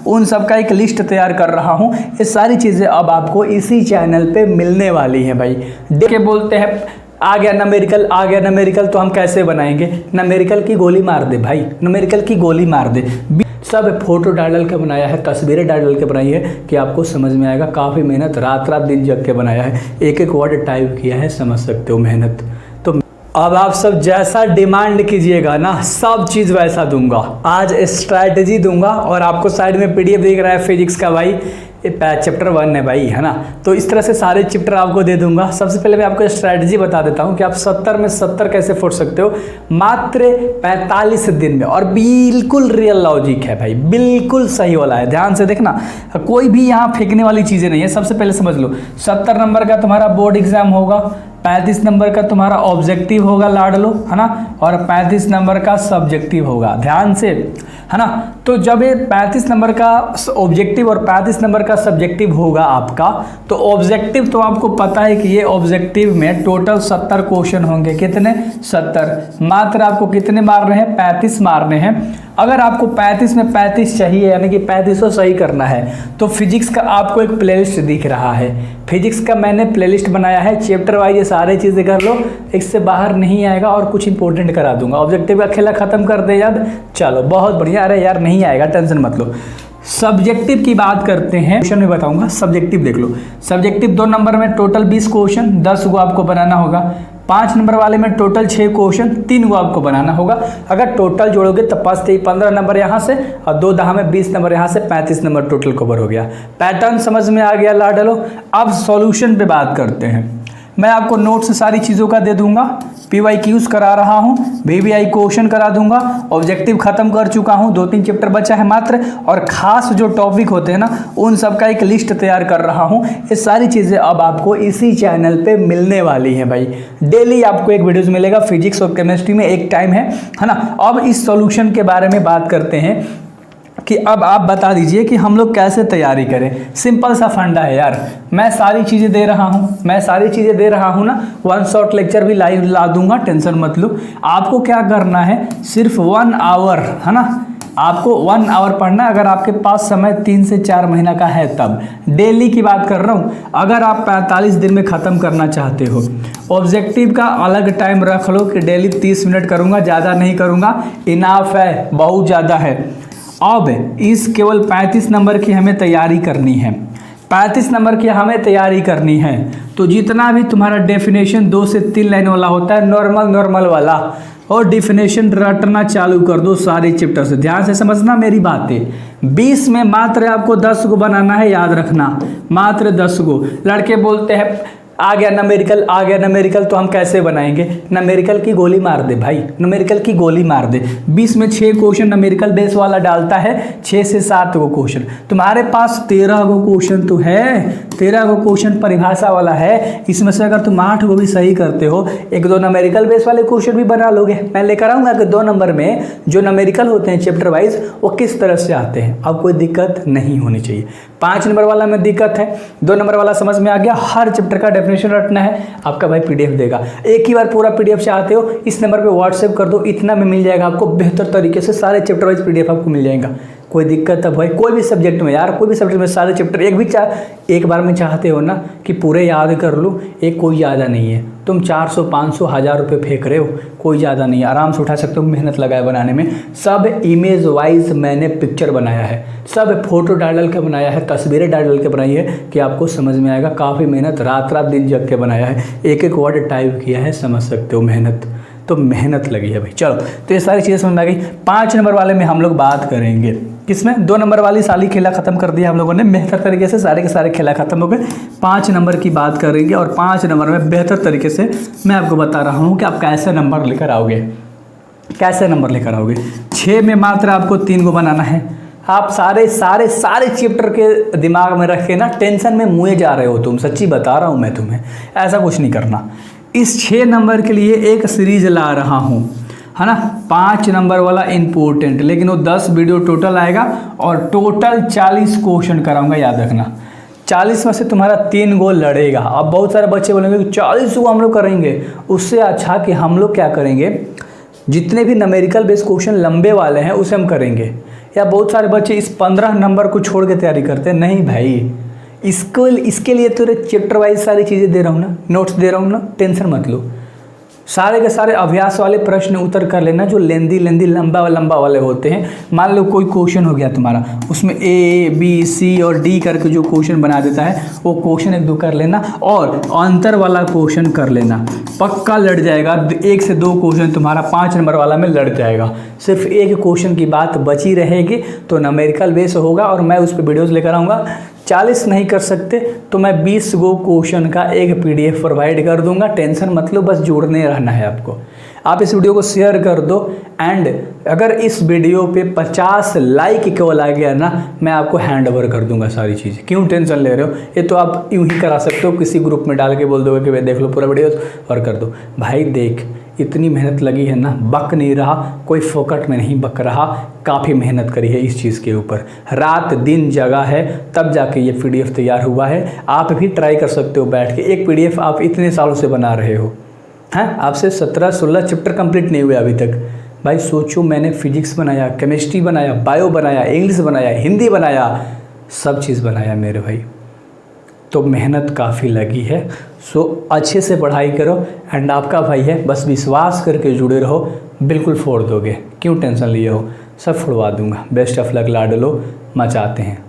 उन सब का एक लिस्ट तैयार कर रहा हूँ। ये सारी चीज़ें अब आपको इसी चैनल पे मिलने वाली हैं भाई। देखे बोलते हैं आ गया न्यूमेरिकल तो हम कैसे बनाएंगे? न्यूमेरिकल की गोली मार दे भाई, न्यूमेरिकल की गोली मार दे। सब फोटो डाल के बनाया है, तस्वीरें डाल के बनाई है कि आपको समझ में आएगा। काफ़ी मेहनत रात दिन जग के बनाया है, एक एक वर्ड टाइप किया है, समझ सकते हो मेहनत। तो अब आप सब जैसा डिमांड कीजिएगा ना सब चीज़ वैसा दूंगा। आज स्ट्रैटेजी दूंगा और आपको साइड में पीडीएफ दिख रहा है फिजिक्स का भाई, ये चैप्टर 1 है भाई, है ना। तो इस तरह से सारे चैप्टर आपको दे दूंगा। सबसे पहले मैं आपको स्ट्रैटेजी बता देता हूं कि आप 70 में 70 कैसे फोड़ सकते हो मात्र 45 दिन में। और बिल्कुल रियल लॉजिक है भाई, बिल्कुल सही वाला है, ध्यान से देखना, कोई भी यहाँ फेंकने वाली चीज़ें नहीं है। सबसे पहले समझ लो 70 नंबर का तुम्हारा बोर्ड एग्जाम होगा, 35 नंबर का तुम्हारा ऑब्जेक्टिव होगा लाड लो, है ना, और 35 नंबर का सब्जेक्टिव होगा, ध्यान से, है ना। तो जब ये 35 नंबर का ऑब्जेक्टिव और 35 नंबर का सब्जेक्टिव होगा आपका, तो ऑब्जेक्टिव तो आपको पता है कि ये ऑब्जेक्टिव में टोटल 70 क्वेश्चन होंगे। कितने? 70। मात्र आपको कितने मारने हैं? 35 मारने हैं। अगर आपको 35 में 35 चाहिए, यानी कि 35 सही करना है, तो फिजिक्स का आपको एक प्लेलिस्ट दिख रहा है। फिजिक्स का मैंने प्लेलिस्ट बनाया है, चैप्टर वाइज ये सारी चीज़ें कर लो, इससे बाहर नहीं आएगा। और कुछ इंपॉर्टेंट करा दूंगा। ऑब्जेक्टिव का खेला खत्म कर दे याद, चलो बहुत बढ़िया। अरे यार नहीं आएगा, टेंशन मत लो। सब्जेक्टिव की बात करते हैं, क्वेश्चन में बताऊंगा। सब्जेक्टिव देख लो, सब्जेक्टिव 2 नंबर में टोटल 20 क्वेश्चन, 10 को आपको बनाना होगा। 5 नंबर वाले में टोटल 6 क्वेश्चन, 3 को आपको बनाना होगा। अगर टोटल जोड़ोगे तो 15 नंबर यहाँ से और 2 दहा में 20 नंबर यहाँ से, 35 नंबर टोटल कवर हो गया। पैटर्न समझ में आ गया ला डालो। अब सॉल्यूशन पे बात करते हैं। मैं आपको नोट्स सारी चीज़ों का दे दूंगा, PYQs करा रहा हूँ, VBI क्वेश्चन करा दूंगा, ऑब्जेक्टिव खत्म कर चुका हूँ, 2-3 चैप्टर बचा है मात्र, और खास जो टॉपिक होते हैं ना उन सब का एक लिस्ट तैयार कर रहा हूँ। ये सारी चीज़ें अब आपको इसी चैनल पे मिलने वाली हैं भाई। डेली आपको एक वीडियोज़ मिलेगा, फिजिक्स और केमिस्ट्री में एक टाइम है ना। अब इस सॉल्यूशन के बारे में बात करते हैं कि अब आप बता दीजिए कि हम लोग कैसे तैयारी करें। सिंपल सा फंडा है यार, मैं सारी चीज़ें दे रहा हूँ ना, 1 शॉट लेक्चर भी लाइव ला दूंगा, टेंशन मत लो। आपको क्या करना है, सिर्फ 1 आवर, है ना, आपको 1 आवर पढ़ना है। अगर आपके पास समय 3 से 4 महीना का है तब, डेली की बात कर रहा हूँ। अगर आप 45 दिन में ख़त्म करना चाहते हो, ऑब्जेक्टिव का अलग टाइम रख लो कि डेली 30 मिनट करूँगा, ज़्यादा नहीं करूँगा, इनाफ है, बहुत ज़्यादा है। अब इस केवल 35 नंबर की हमें तैयारी करनी है, 35 नंबर की हमें तैयारी करनी है। तो जितना भी तुम्हारा डेफिनेशन 2 से 3 लाइन वाला होता है, नॉर्मल वाला, और डेफिनेशन रटना चालू कर दो सारे चैप्टर से। ध्यान से समझना मेरी बातें। 20 में मात्र आपको 10 को बनाना है, याद रखना, मात्र 10 को। लड़के बोलते हैं आ गया न्यूमेरिकल तो हम कैसे बनाएंगे? न्यूमेरिकल की गोली मार दे भाई, न्यूमेरिकल की गोली मार दे। 20 में 6 क्वेश्चन न्यूमेरिकल बेस वाला डालता है, 6 से 7 को क्वेश्चन। तुम्हारे पास 13 को क्वेश्चन तो है, 13 को क्वेश्चन परिभाषा वाला है। इसमें से अगर तुम 8 को भी सही करते हो, 1-2 न्यूमेरिकल बेस वाले क्वेश्चन भी बना लोगे। मैं लेकर आऊँगा कि 2 नंबर में जो न्यूमेरिकल होते हैं चैप्टर वाइज वो किस तरह से आते हैं। अब कोई दिक्कत नहीं होनी चाहिए। 5 नंबर वाला में दिक्कत है, 2 नंबर वाला समझ में आ गया। हर चैप्टर का डेफिनेशन रटना है, आपका भाई पीडीएफ देगा। एक ही बार पूरा पीडीएफ चाहते हो, इस नंबर पे व्हाट्सएप कर दो, इतना में मिल जाएगा आपको बेहतर तरीके से। सारे चैप्टर वाइज पीडीएफ आपको मिल जाएगा, कोई दिक्कत है भाई। कोई भी सब्जेक्ट में यार, कोई भी सब्जेक्ट में सारे चैप्टर एक बार में चाहते हो ना कि पूरे याद कर लो, एक कोई ज़्यादा नहीं है। तुम 400, 500, 1000 रुपये फेंक रहे हो, कोई ज़्यादा नहीं है, आराम से उठा सकते हो। मेहनत लगाए बनाने में, सब इमेज वाइज मैंने पिक्चर बनाया है, सब फोटो डाल के बनाया है, तस्वीरें डाल के बनाई है कि आपको समझ में आएगा। काफ़ी मेहनत रात दिन जग के बनाया है, एक एक वर्ड टाइप किया है, समझ सकते हो मेहनत, तो मेहनत लगी है भाई। चलो, तो ये सारी चीज़ें समझ में आ गई। 5 नंबर वाले में हम लोग बात करेंगे किसमें? 2 नंबर वाली साली खेला ख़त्म कर दिया हम लोगों ने बेहतर तरीके से, सारे के सारे खेला ख़त्म हो गए। 5 नंबर की बात करेंगे और 5 नंबर में बेहतर तरीके से मैं आपको बता रहा हूँ कि आप कैसे नंबर लेकर आओगे, कैसे नंबर लेकर आओगे। 6 में मात्र आपको 3 को बनाना है। आप सारे चैप्टर के दिमाग में रख के ना टेंशन में मुए जा रहे हो तुम, सच्ची बता रहा हूँ मैं तुम्हें, ऐसा कुछ नहीं करना। इस 6 नंबर के लिए एक सीरीज ला रहा हूँ, है ना, 5 नंबर वाला इम्पोर्टेंट, लेकिन वो 10 वीडियो टोटल आएगा और टोटल 40 क्वेश्चन कराऊंगा, याद रखना। 40 में से तुम्हारा 3 गो लड़ेगा। अब बहुत सारे बच्चे बोलेंगे कि 40 को हम लोग करेंगे, उससे अच्छा कि हम लोग क्या करेंगे, जितने भी न्यूमेरिकल बेस क्वेश्चन लंबे वाले हैं उसे हम करेंगे। या बहुत सारे बच्चे इस 15 नंबर को छोड़ के तैयारी करते हैं। नहीं भाई, इसके लिए तो चैप्टर वाइज सारी चीज़ें दे रहा हूँ ना, नोट्स दे रहा हूँ ना, टेंशन मत लो। सारे के सारे अभ्यास वाले प्रश्न उत्तर कर लेना जो लेंदी लंबा वाले होते हैं। मान लो कोई क्वेश्चन हो गया तुम्हारा, उसमें ए बी सी और डी करके जो क्वेश्चन बना देता है वो क्वेश्चन 1-2 कर लेना और अंतर वाला क्वेश्चन कर लेना, पक्का लड़ जाएगा। 1 से 2 क्वेश्चन तुम्हारा 5 नंबर वाला में लड़ जाएगा। सिर्फ एक क्वेश्चन की बात बची रहेगी तो न्यूमेरिकल बेस होगा और मैं उस पर वीडियोज़ लेकर आऊँगा। 40 नहीं कर सकते तो मैं 20 गो क्वेश्चन का एक PDF प्रोवाइड कर दूंगा, टेंशन मत लो, बस जुड़ने रहना है आपको। आप इस वीडियो को शेयर कर दो एंड अगर इस वीडियो पे 50 लाइक केवल आ गया ना, मैं आपको हैंड ओवर कर दूंगा सारी चीज़ें। क्यों टेंशन ले रहे हो? ये तो आप यूं ही करा सकते हो, किसी ग्रुप में डाल के बोल दोगे कि भाई देख लो पूरा वीडियो और कर दो। भाई देख, इतनी मेहनत लगी है ना, बक नहीं रहा, कोई फोकट में नहीं बक रहा, काफ़ी मेहनत करी है इस चीज़ के ऊपर, रात दिन जगह है तब जाके ये PDF तैयार हुआ है। आप भी ट्राई कर सकते हो बैठ के, एक PDF आप इतने सालों से बना रहे हो हैं, आपसे 17-16 चैप्टर कंप्लीट नहीं हुए अभी तक। भाई सोचो, मैंने फिजिक्स बनाया, केमिस्ट्री बनाया, बायो बनाया, इंग्लिश बनाया, हिंदी बनाया, सब चीज़ बनाया मेरे भाई। तो मेहनत काफ़ी लगी है। सो अच्छे से पढ़ाई करो एंड आपका भाई है, बस विश्वास करके जुड़े रहो, बिल्कुल फोड़ दोगे। क्यों टेंशन लिए हो? सब फोड़वा दूंगा। बेस्ट ऑफ लक लाडलो, मचाते हैं।